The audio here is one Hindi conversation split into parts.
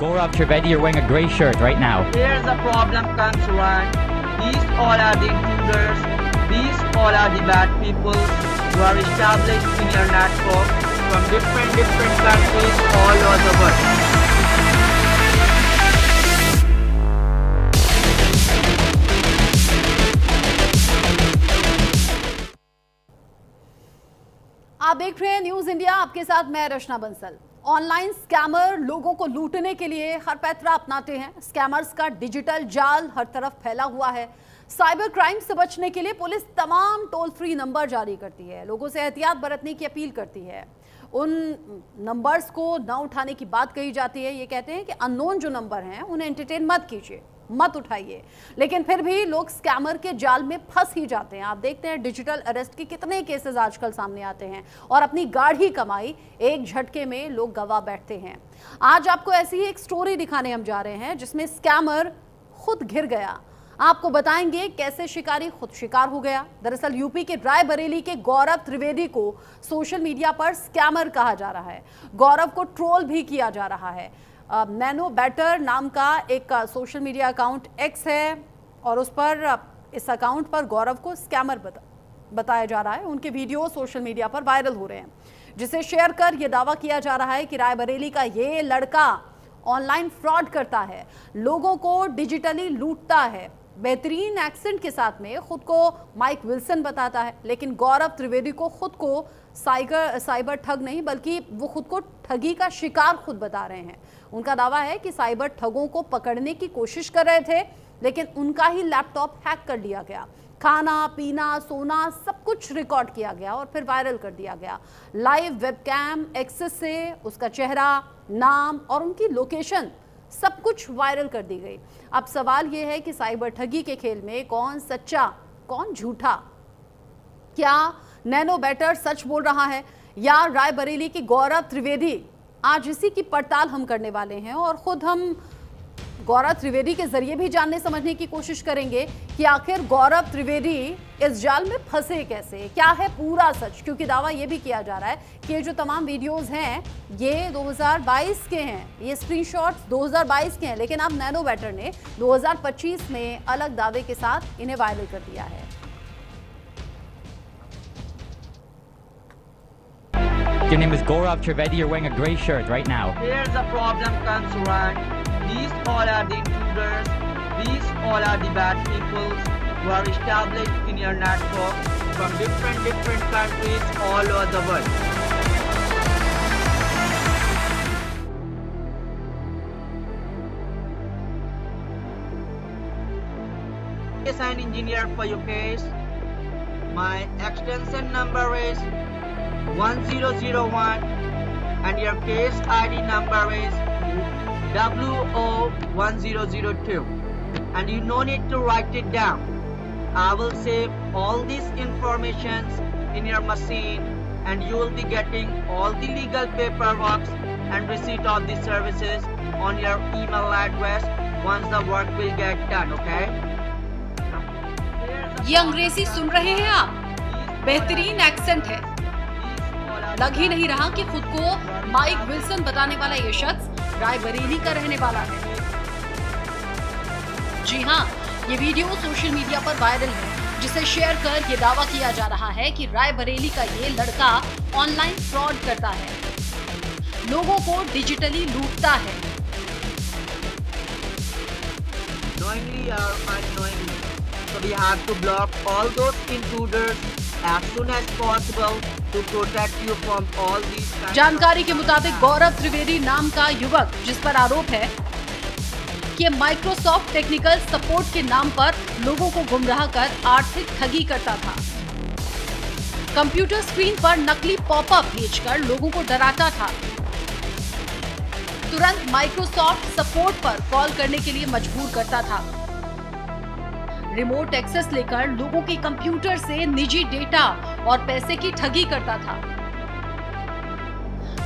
Gaurav Trivedi, you're wearing a grey shirt right now. Here's the problem comes right. These all are the intruders. These all are the bad people who are established in your network from different countries all over the world. आप देख रहे हैं न्यूज इंडिया, आपके साथ मैं रचना बंसल। ऑनलाइन स्कैमर लोगों को लूटने के लिए हर पैतरा अपनाते हैं। स्कैमर्स का डिजिटल जाल हर तरफ फैला हुआ है। साइबर क्राइम से बचने के लिए पुलिस तमाम टोल फ्री नंबर जारी करती है, लोगों से एहतियात बरतने की अपील करती है। उन नंबर्स को न उठाने की बात कही जाती है। ये कहते हैं कि अननोन जो नंबर हैं उन्हें एंटरटेन मत कीजिए, मत उठाइए, लेकिन फिर भी लोग स्कैमर के जाल में फंस ही जाते हैं। आप देखते हैं डिजिटल अरेस्ट के कितने केसेस आजकल सामने आते हैं और अपनी गाढ़ी कमाई एक झटके में लोग गवा बैठते हैं। आज आपको ऐसी ही एक स्टोरी दिखाने हम जा रहे हैं जिसमें स्कैमर खुद घिर गया। आपको बताएंगे कैसे शिकारी खुद शिकार हो गया। दरअसल यूपी के रायबरेली के गौरव त्रिवेदी को सोशल मीडिया पर स्कैमर कहा जा रहा है। गौरव को ट्रोल भी किया जा रहा है। नैनो बैटर नाम का एक सोशल मीडिया अकाउंट एक्स है और उस पर इस अकाउंट पर गौरव को स्कैमर बताया जा रहा है। उनके वीडियो सोशल मीडिया पर वायरल हो रहे हैं, जिसे शेयर कर यह दावा किया जा रहा है कि रायबरेली का ये लड़का ऑनलाइन फ्रॉड करता है, लोगों को डिजिटली लूटता है। बेहतरीन एक्सेंट के साथ में खुद को माइक विल्सन बताता है, लेकिन गौरव त्रिवेदी को खुद को साइबर ठग नहीं बल्कि वो खुद को ठगी का शिकार खुद बता रहे हैं। उनका दावा है कि साइबर ठगों को पकड़ने की कोशिश कर रहे थे, लेकिन उनका ही लैपटॉप हैक कर लिया गया। खाना पीना सोना सब कुछ रिकॉर्ड किया गया और फिर वायरल कर दिया गया। लाइव वेबकैम एक्सेस से उसका चेहरा, नाम और उनकी लोकेशन सब कुछ वायरल कर दी गई। अब सवाल यह है कि साइबर ठगी के खेल में कौन सच्चा कौन झूठा? क्या नैनो बैटर सच बोल रहा है या रायबरेली की गौरव त्रिवेदी? आज इसी की पड़ताल हम करने वाले हैं और खुद हम गौरव त्रिवेदी के जरिए भी जानने समझने की कोशिश करेंगे कि आखिर गौरव त्रिवेदी इस जाल में फंसे कैसे, क्या है पूरा सच। क्योंकि दावा यह भी किया जा रहा है कि ये जो तमाम वीडियोस हैं ये 2022 के हैं, ये स्क्रीनशॉट्स 2022 के हैं, लेकिन अब नैनो बैटर ने 2025 में अलग दावे के साथ इन्हें वायरल कर दिया है। Your name is Gaurav Trivedi, you're wearing a grey shirt right now. Here's the problem comes right. These all are the intruders. These all are the bad people who are established in your network from different countries all over the world. Yes, I'm an engineer for your case. My extension number is 1001 and your case ID number is WO1002 and you no need to write it down. I will save all these informations in your machine and you will be getting all the legal paperwork and receipt of the services on your email address once the work will get done, okay? ये अंग्रेजी सुन रहे हैं आप? बेहतरीन एक्सेंट है। लग ही नहीं रहा कि खुद को माइक विल्सन बताने वाला ये शख्स रायबरेली का रहने वाला है। जी हाँ, ये वीडियो सोशल मीडिया पर वायरल है, जिसे शेयर कर ये दावा किया जा रहा है कि रायबरेली का ये लड़का ऑनलाइन फ्रॉड करता है, लोगों को डिजिटली लूटता है। Knowingly or unknowingly, so we have to block all those intruders as soon as possible to protect you from all these. जानकारी के मुताबिक गौरव त्रिवेदी नाम का युवक, जिस पर आरोप है कि माइक्रोसॉफ्ट टेक्निकल सपोर्ट के नाम पर लोगों को गुमराह कर आर्थिक ठगी करता था। कंप्यूटर स्क्रीन पर नकली पॉपअप भेजकर लोगों को डराता था, तुरंत माइक्रोसॉफ्ट सपोर्ट पर कॉल करने के लिए मजबूर करता था, रिमोट एक्सेस लेकर लोगों के कंप्यूटर से निजी डेटा और पैसे की ठगी करता था।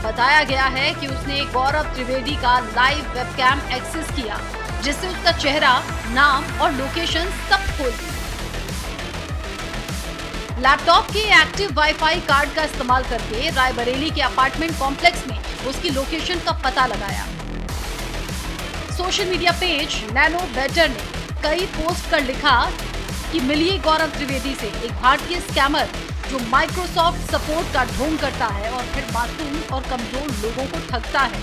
बताया गया है कि उसने गौरव त्रिवेदी का लाइव वेबकैम एक्सेस किया, जिससे उसका चेहरा, नाम और लोकेशन सब खोल दी। लैपटॉप के एक्टिव वाईफाई कार्ड का इस्तेमाल करके रायबरेली के अपार्टमेंट कॉम्प्लेक्स में उसकी लोकेशन का पता लगाया। Social media page nano better ने कई पोस्ट कर लिखा कि मिलिए गौरव त्रिवेदी से, एक भारतीय स्कैमर जो माइक्रोसॉफ्ट सपोर्ट का ढोंग करता है और फिर मासूम और कमजोर लोगों को ठगता है।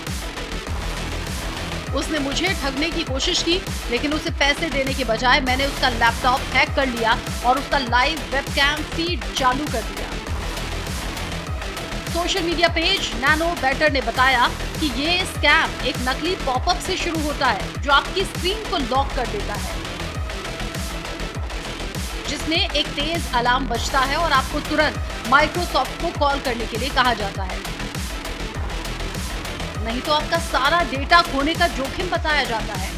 उसने मुझे ठगने की कोशिश की, लेकिन उसे पैसे देने के बजाय मैंने उसका लैपटॉप हैक कर लिया और उसका लाइव वेबकैम फीड चालू कर दिया। Social media page nano better ने बताया कि ये स्कैम एक नकली पॉपअप से शुरू होता है जो आपकी स्क्रीन को लॉक कर देता है, जिसमें एक तेज अलार्म बजता है और आपको तुरंत माइक्रोसॉफ्ट को कॉल करने के लिए कहा जाता है, नहीं तो आपका सारा डेटा खोने का जोखिम बताया जाता है।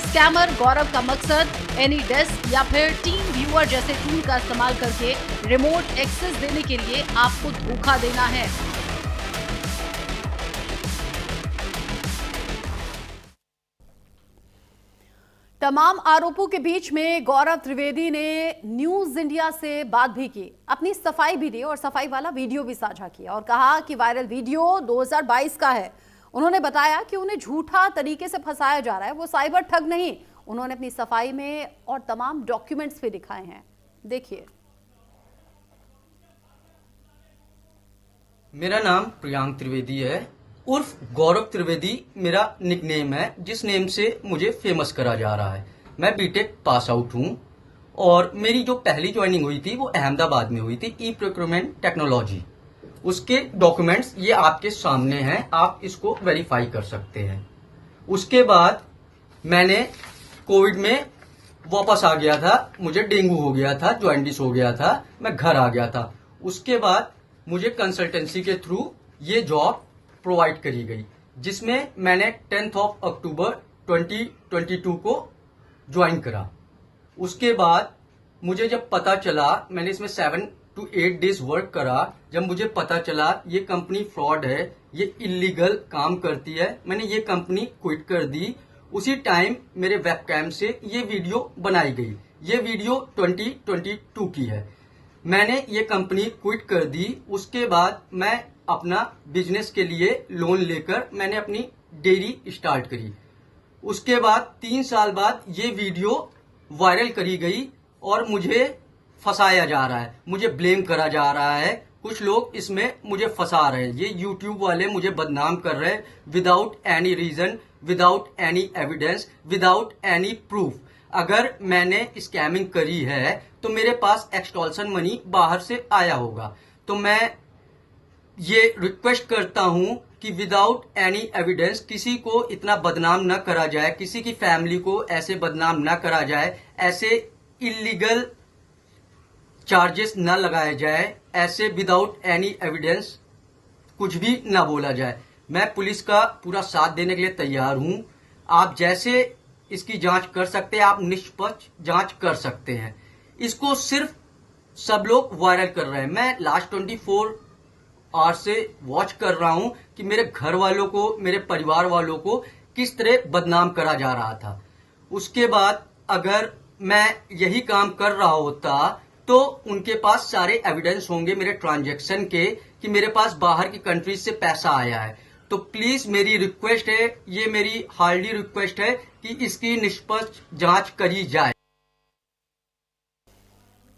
स्कैमर गौरव का मकसद एनीडेस्क या फिर टीम व्यूअर जैसे टूल का इस्तेमाल करके रिमोट एक्सेस देने के लिए आपको धोखा देना है। तमाम आरोपों के बीच में गौरव त्रिवेदी ने न्यूज इंडिया से बात भी की, अपनी सफाई भी दी और सफाई वाला वीडियो भी साझा किया और कहा कि वायरल वीडियो 2022 का है। उन्होंने बताया कि उन्हें झूठा तरीके से फंसाया जा रहा है, वो साइबर ठग नहीं। उन्होंने अपनी सफाई में और तमाम डॉक्यूमेंट्स भी दिखाए हैं, देखिए। मेरा नाम प्रियांक त्रिवेदी है, उर्फ गौरव त्रिवेदी मेरा निकनेम है, जिस नेम से मुझे फेमस करा जा रहा है। मैं बीटेक पास आउट हूं और मेरी जो पहली ज्वाइनिंग हुई थी वो अहमदाबाद में हुई थी, ई प्रोक्योरमेंट टेक्नोलॉजी। उसके डॉक्यूमेंट्स ये आपके सामने हैं, आप इसको वेरीफाई कर सकते हैं। उसके बाद मैंने कोविड में वापस आ गया था, मुझे डेंगू हो गया था, जॉइंटिस हो गया था, मैं घर आ गया था। उसके बाद मुझे कंसल्टेंसी के थ्रू ये जॉब प्रोवाइड करी गई, जिसमें मैंने 10 अक्टूबर 2022 को ज्वाइन करा। उसके बाद मुझे जब पता चला, मैंने इसमें 7 to 8 डेज वर्क करा, जब मुझे पता चला ये कंपनी फ्रॉड है, ये इलीगल काम करती है, मैंने ये कंपनी क्विट कर दी। उसी टाइम मेरे वेबकैम से ये वीडियो बनाई गई। ये वीडियो 2022 की है। मैंने ये कंपनी क्विट कर दी। उसके बाद मैं अपना बिजनेस के लिए लोन लेकर मैंने अपनी डेयरी स्टार्ट करी। उसके बाद 3 साल बाद ये वीडियो वायरल करी गई और मुझे फंसाया जा रहा है, मुझे ब्लेम करा जा रहा है। कुछ लोग इसमें मुझे फंसा रहे हैं, ये यूट्यूब वाले मुझे बदनाम कर रहे हैं without any reason, without any evidence, without any proof. अगर मैंने स्कैमिंग करी है तो मेरे पास एक्सटॉर्शन मनी बाहर से आया होगा। तो मैं ये रिक्वेस्ट करता हूं कि विदाउट एनी एविडेंस किसी को इतना बदनाम न करा जाए, किसी की फैमिली को ऐसे बदनाम न करा जाए, ऐसे इलीगल चार्जेस न लगाए जाए, ऐसे विदाउट एनी एविडेंस कुछ भी न बोला जाए। मैं पुलिस का पूरा साथ देने के लिए तैयार हूं। आप जैसे इसकी जांच कर सकते हैं, आप निष्पक्ष जांच कर सकते हैं। इसको सिर्फ सब लोग वायरल कर रहे हैं। मैं लास्ट 24 आवर से वॉच कर रहा हूं कि मेरे घर वालों को, मेरे परिवार वालों को किस तरह बदनाम करा जा रहा था। उसके बाद अगर मैं यही काम कर रहा होता तो उनके पास सारे एविडेंस होंगे मेरे ट्रांजैक्शन के कि मेरे पास बाहर की कंट्रीज से पैसा आया है। तो प्लीज मेरी रिक्वेस्ट है, ये मेरी हार्डली रिक्वेस्ट है कि इसकी निष्पक्ष जांच करी जाए।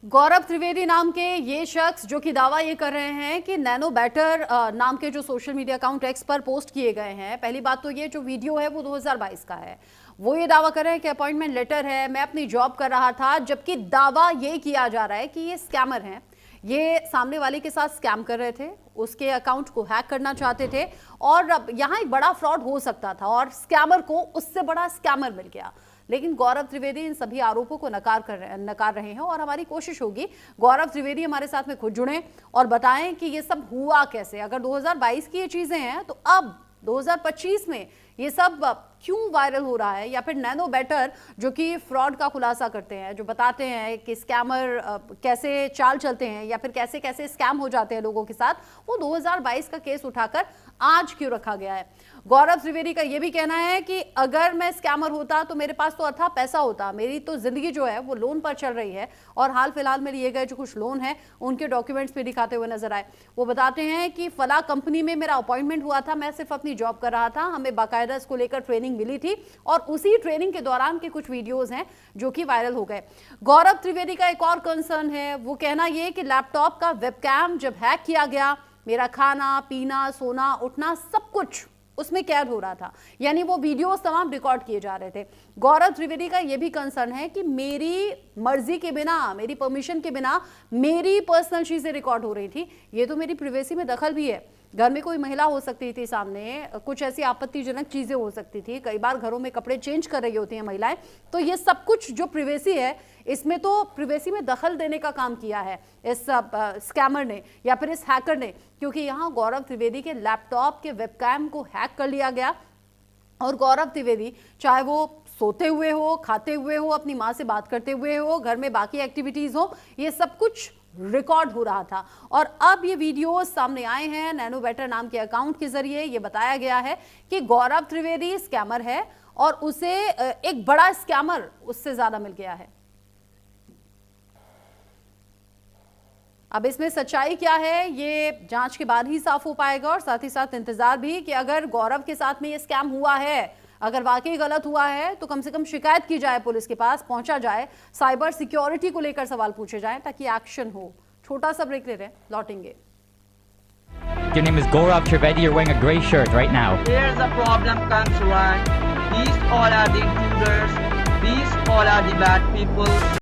गौरव त्रिवेदी नाम के ये शख्स जो कि दावा ये कर रहे हैं कि नैनो बेटर नाम के जो सोशल मीडिया अकाउंट एक्स पर पोस्ट किए गए हैं, पहली बात तो ये जो वीडियो है वो 2022 का है। वो ये दावा कर रहे हैं कि अपॉइंटमेंट लेटर है, मैं अपनी जॉब कर रहा था, जबकि दावा ये किया जा रहा है कि ये स्कैमर हैं, ये सामने वाले के साथ स्कैम कर रहे थे, उसके अकाउंट को हैक करना चाहते थे और यहाँ एक बड़ा फ्रॉड हो सकता था और स्कैमर को उससे बड़ा स्कैमर मिल गया। लेकिन गौरव त्रिवेदी इन सभी आरोपों को नकार रहे हैं और हमारी कोशिश होगी गौरव त्रिवेदी हमारे साथ में खुद जुड़ें और बताएं कि ये सब हुआ कैसे। अगर 2022 की ये चीजें हैं तो अब 2025 में ये सब क्यों वायरल हो रहा है, या फिर नैनो बेटर जो कि फ्रॉड का खुलासा करते हैं, जो बताते हैं कि स्कैमर कैसे चाल चलते हैं या फिर कैसे कैसे स्कैम हो जाते हैं लोगों के साथ, वो 2022 का केस उठाकर आज क्यों रखा गया है। गौरव त्रिवेदी का यह भी कहना है कि अगर मैं स्कैमर होता तो मेरे पास तो अथाह पैसा होता, मेरी तो जिंदगी जो है वो लोन पर चल रही है और हाल फिलहाल में लिए गए जो कुछ लोन है उनके डॉक्यूमेंट्स भी दिखाते हुए नजर आए। वो बताते हैं कि फला कंपनी में मेरा अपॉइंटमेंट हुआ था, मैं सिर्फ अपनी जॉब कर रहा था, हमें बाकायदा इसको लेकर ट्रेनिंग मिली थी और उसी ट्रेनिंग के दौरान के कुछ वीडियोज हैं जो कि वायरल हो गए। गौरव त्रिवेदी का एक और कंसर्न है, वो कहना यह कि लैपटॉप का वेबकैम जब हैक किया गया, मेरा खाना पीना सोना उठना सब कुछ उसमें कैद हो रहा था, यानी वो वीडियोस तमाम रिकॉर्ड किए जा रहे थे। गौरव त्रिवेदी का यह भी कंसर्न है कि मेरी मर्जी के बिना, मेरी परमिशन के बिना मेरी पर्सनल चीजें रिकॉर्ड हो रही थी, ये तो मेरी प्राइवेसी में दखल भी है। घर में कोई महिला हो सकती थी, सामने कुछ ऐसी आपत्तिजनक चीजें हो सकती थी, कई बार घरों में कपड़े चेंज कर रही होती हैं महिलाएं, तो ये सब कुछ जो प्राइवेसी है इसमें तो प्राइवेसी में दखल देने का काम किया है इस स्कैमर ने या फिर इस हैकर ने, क्योंकि यहाँ गौरव त्रिवेदी के लैपटॉप के वेबकैम को हैक कर लिया गया और गौरव त्रिवेदी चाहे वो सोते हुए हो, खाते हुए हो, अपनी माँ से बात करते हुए हो, घर में बाकी एक्टिविटीज हो, ये सब कुछ रिकॉर्ड हो रहा था। और अब ये वीडियो सामने आए हैं नैनो बेटर नाम के अकाउंट के जरिए। ये बताया गया है कि गौरव त्रिवेदी स्कैमर है और उसे एक बड़ा स्कैमर उससे ज्यादा मिल गया है। अब इसमें सच्चाई क्या है ये जांच के बाद ही साफ हो पाएगा और साथ ही साथ इंतजार भी कि अगर गौरव के साथ में ये स्कैम हुआ है, अगर वाकई गलत हुआ है तो कम से कम शिकायत की जाए, पुलिस के पास पहुंचा जाए, साइबर सिक्योरिटी को लेकर सवाल पूछे जाएं ताकि एक्शन हो। छोटा सा ब्रेक ले रहे हैं, लौटेंगे। Your name is Gaurav Trivedi. You're wearing a gray shirt right now. Here's the problem comes right. These all are the intruders. These all are the bad people.